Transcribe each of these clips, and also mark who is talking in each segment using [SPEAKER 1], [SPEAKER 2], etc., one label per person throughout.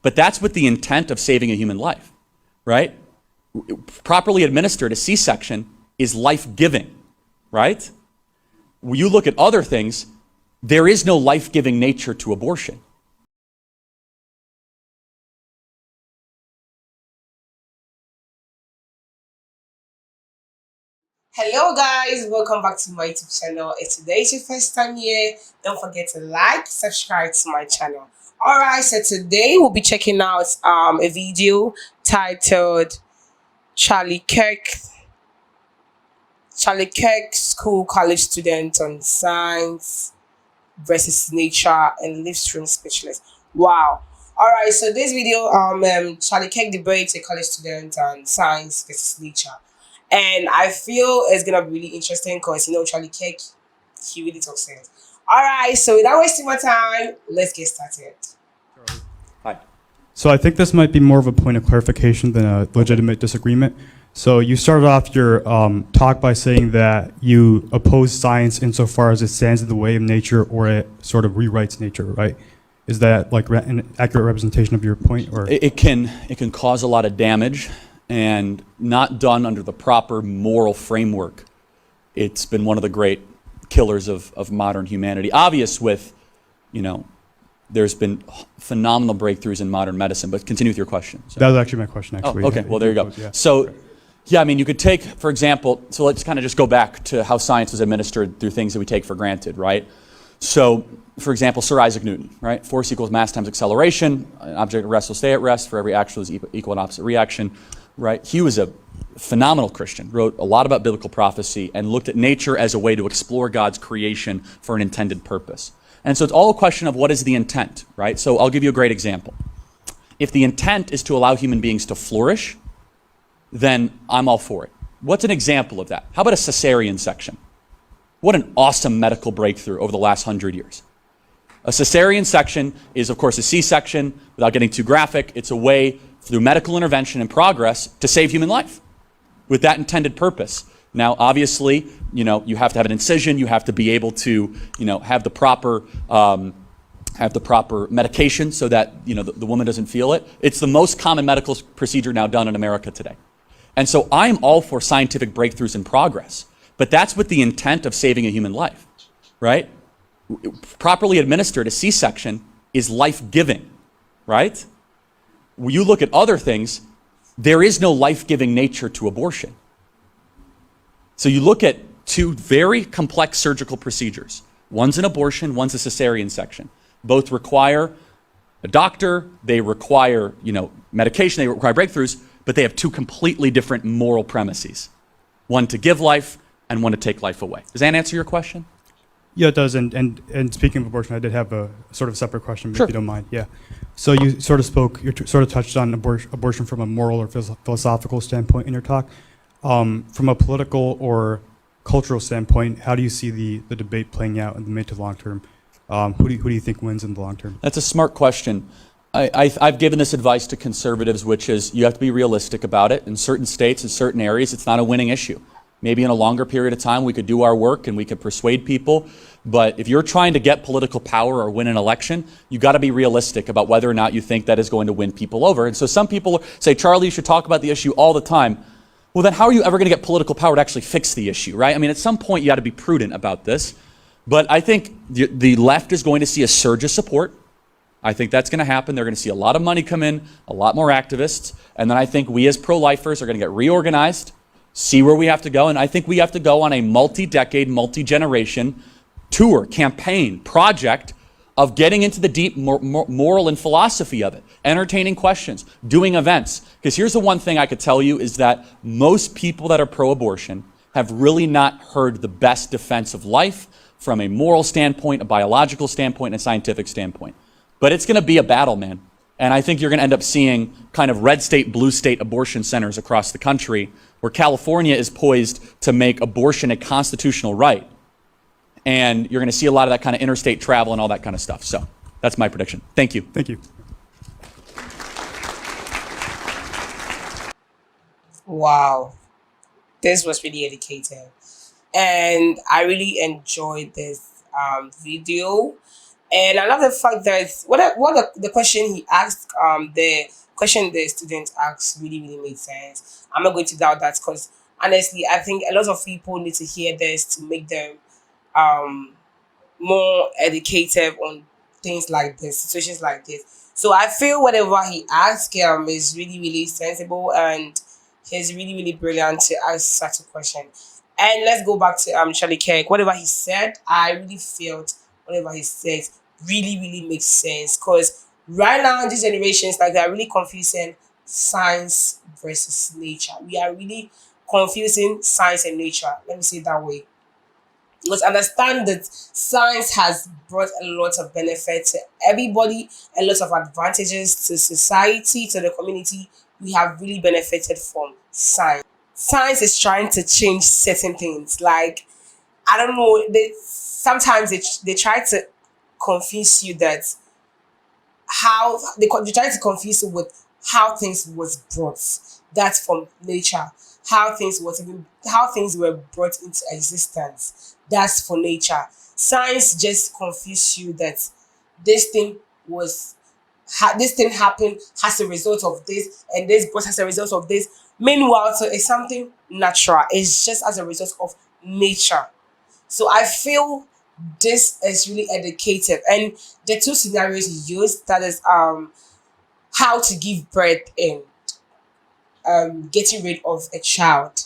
[SPEAKER 1] But that's with the intent of saving a human life, right? Properly administered, a C-section is life-giving, right? When you look at other things, there is no life-giving nature to abortion.
[SPEAKER 2] Hello guys, welcome back to my YouTube channel. If today is your first time here, don't forget to like, subscribe to my channel. Alright, so today we'll be checking out a video titled Charlie Kirk School College Student on Science versus Nature and Livestream Speechless. Wow. Alright, so this video Charlie Kirk debates a college student on science versus nature. And I feel it's gonna be really interesting because Charlie Kirk, he really talks sense. Alright, so without wasting my time, let's get started.
[SPEAKER 1] Hi.
[SPEAKER 3] So I think this might be more of a point of clarification than a legitimate disagreement. So you started off your talk by saying that you oppose science insofar as it stands in the way of nature or it sort of rewrites nature, right? Is that like an accurate representation of your point? Or
[SPEAKER 1] It can cause a lot of damage, and not done under the proper moral framework. It's been one of the great killers of modern humanity. Obvious with, there's been phenomenal breakthroughs in modern medicine, but continue with your question. So.
[SPEAKER 3] That was actually my question, actually.
[SPEAKER 1] Oh, okay, well, there you go.
[SPEAKER 3] Yeah.
[SPEAKER 1] So, you could take, for example, so let's kind of just go back to how science was administered through things that we take for granted, right? So, for example, Sir Isaac Newton, right? Force equals mass times acceleration. An object at rest will stay at rest. For every action is equal and opposite reaction, right? He was a phenomenal Christian, wrote a lot about biblical prophecy, and looked at nature as a way to explore God's creation for an intended purpose. And so it's all a question of what is the intent, right? So I'll give you a great example. If the intent is to allow human beings to flourish, then I'm all for it. What's an example of that? How about a cesarean section? What an awesome medical breakthrough over the last 100 years. A cesarean section is, of course, a C-section. Without getting too graphic, it's a way through medical intervention and progress to save human life with that intended purpose. Now, obviously, you have to have an incision. You have to be able to, have the proper medication so that, the woman doesn't feel it. It's the most common medical procedure now done in America today. And so I'm all for scientific breakthroughs and progress, but that's with the intent of saving a human life, right? Properly administered, a C-section is life-giving, right? When you look at other things, there is no life-giving nature to abortion. So you look at two very complex surgical procedures. One's an abortion, one's a cesarean section. Both require a doctor, they require, medication, they require breakthroughs, but they have two completely different moral premises. One to give life and one to take life away. Does that answer your question?
[SPEAKER 3] Yeah, it does. And speaking of abortion, I did have a sort of separate question,
[SPEAKER 1] Sure.
[SPEAKER 3] if you don't mind. Yeah. So you sort of touched on abortion from a moral or philosophical standpoint in your talk. From a political or cultural standpoint, how do you see the debate playing out in the mid to long term? Who do you think wins in the long term?
[SPEAKER 1] That's a smart question. I've given this advice to conservatives, which is you have to be realistic about it. In certain states, in certain areas, it's not a winning issue. Maybe in a longer period of time, we could do our work and we could persuade people. But if you're trying to get political power or win an election, you got to be realistic about whether or not you think that is going to win people over. And so some people say, Charlie, you should talk about the issue all the time. Well, then how are you ever going to get political power to actually fix the issue, right? I mean, at some point, you got to be prudent about this. But I think the left is going to see a surge of support. I think that's going to happen. They're going to see a lot of money come in, a lot more activists. And then I think we as pro-lifers are going to get reorganized, see where we have to go. And I think we have to go on a multi-decade, multi-generation tour, campaign, project of getting into the deep moral and philosophy of it, entertaining questions, doing events. Because here's the one thing I could tell you is that most people that are pro-abortion have really not heard the best defense of life from a moral standpoint, a biological standpoint, and a scientific standpoint. But it's going to be a battle, man. And I think you're going to end up seeing kind of red state, blue state abortion centers across the country where California is poised to make abortion a constitutional right. And you're going to see a lot of that kind of interstate travel and all that kind of stuff. So that's my prediction. Thank you.
[SPEAKER 3] Thank you.
[SPEAKER 2] Wow. This was really educative. And I really enjoyed this video. And I love the fact that the question he asked, the question the student asked really made sense. I'm not going to doubt that, because honestly, I think a lot of people need to hear this to make them um more educated on things like this, situations like this. So I feel whatever he asked is really sensible, and he's really brilliant to ask such a question. And let's go back to Charlie Kirk. Whatever he said, I really felt whatever he said really makes sense, because right now these generations, like, they are really confusing science versus nature. We are really confusing science and nature. Let me say it that way. You must understand that science has brought a lot of benefit to everybody, a lot of advantages to society, to the community. We have really benefited from science. Science is trying to change certain things. Like, I don't know, sometimes they try to confuse you that how they try to confuse you with how things was brought. That's from nature. How things were brought into existence. That's for nature. Science just confuse you that this thing was this thing happened as a result of this, and this brought as a result of this. Meanwhile, so it's something natural. It's just as a result of nature. So I feel this is really educative. And the two scenarios he used, that is how to give birth and getting rid of a child.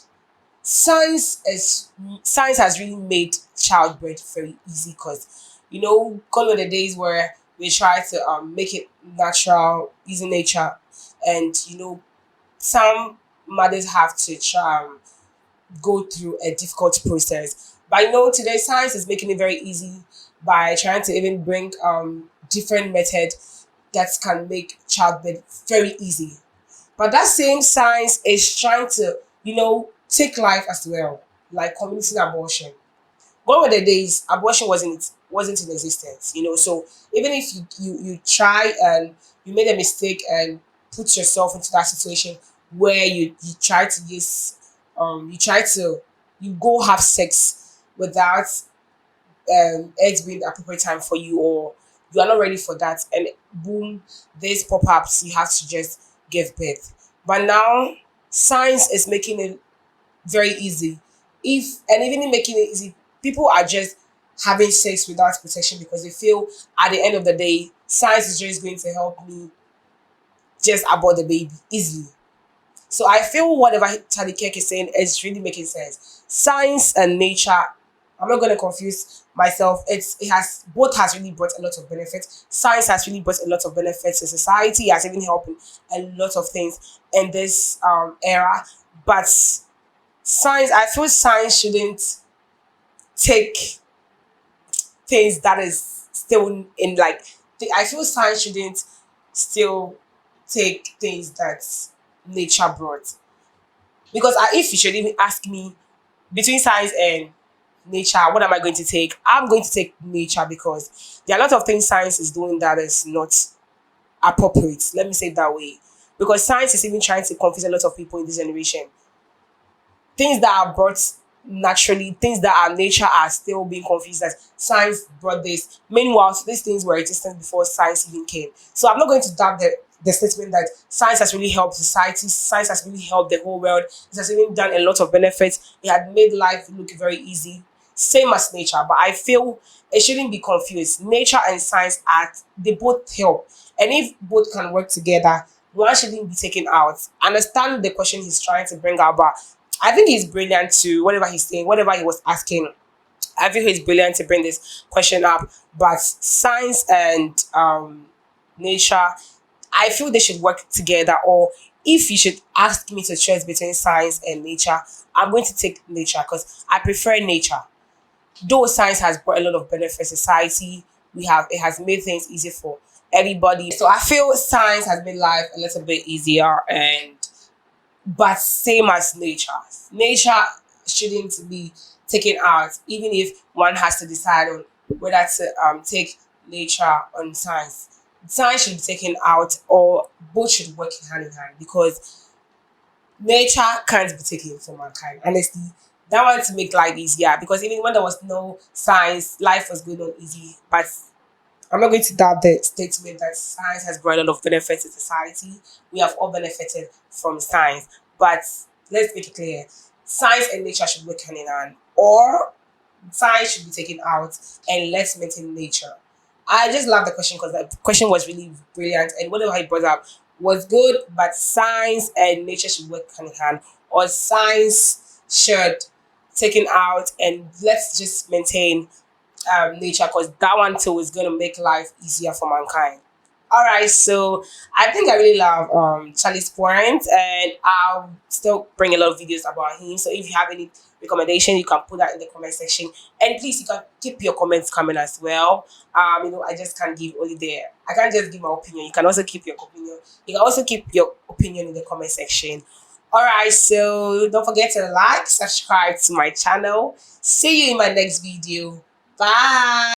[SPEAKER 2] Science has really made childbirth very easy, because gone were the days where we try to make it natural using nature, and some mothers have to try go through a difficult process. But today science is making it very easy by trying to even bring different method that can make childbirth very easy. But that same science is trying to, take life as well, like community abortion. What were the days abortion wasn't in existence, So even if you try and you made a mistake and put yourself into that situation where you try to use you try to you go have sex without it being the appropriate time for you, or you are not ready for that, and boom, these pop-ups, you have to just give birth. But now science is making it very easy. If and even in making it easy, people are just having sex without protection, because they feel at the end of the day, science is just going to help me just abort the baby easily. So I feel whatever Charlie Kirk is saying is really making sense. Science and nature, I'm not going to confuse myself. It has both has really brought a lot of benefits. Science has really brought a lot of benefits to society. It has even helped in a lot of things in this era. But I feel science shouldn't take things that is still in, like, I feel science shouldn't still take things that nature brought. Because if you should even ask me between science and nature, what am I going to take? I'm going to take nature, because there are a lot of things science is doing that is not appropriate. Let me say it that way. Because science is even trying to confuse a lot of people in this generation. Things that are brought naturally, things that are nature, are still being confused as science brought this. Meanwhile, these things were existent before science even came. So I'm not going to doubt the statement that science has really helped society, science has really helped the whole world. It has even done a lot of benefits. It had made life look very easy. Same as nature, but I feel it shouldn't be confused. Nature and science are they both help. And if both can work together, one shouldn't be taken out. Understand the question he's trying to bring out, but I think he's brilliant to whatever he's saying, whatever he was asking. I feel he's brilliant to bring this question up. But science and nature, I feel they should work together. Or if you should ask me to choose between science and nature, I'm going to take nature, because I prefer nature. Though science has brought a lot of benefit to society, it has made things easy for everybody. So I feel science has made life a little bit easier, and but same as nature. Nature shouldn't be taken out, even if one has to decide on whether to take nature on science. Science should be taken out, or both should work hand in hand, because nature can't be taken from mankind. Honestly, that one to make life easier, because even when there was no science, life was going on easy. But I'm not going to doubt the statement that science has brought a lot of benefits to society. We have all benefited from science. But let's make it clear, science and nature should work hand in hand. Or science should be taken out and let's maintain nature. I just love the question because the question was really brilliant and whatever he brought up was good, but science and nature should work hand in hand, or science should taken out and let's just maintain nature because that one too is going to make life easier for mankind. All right, so I think I really love Charlie's point, and I'll still bring a lot of videos about him. So if you have any recommendation, you can put that in the comment section, and please you can keep your comments coming as well. I just can't give only there. I can't just give my opinion. You can also keep your opinion. You can also keep your opinion in the comment section. All right, so don't forget to like, subscribe to my channel. See you in my next video. Bye.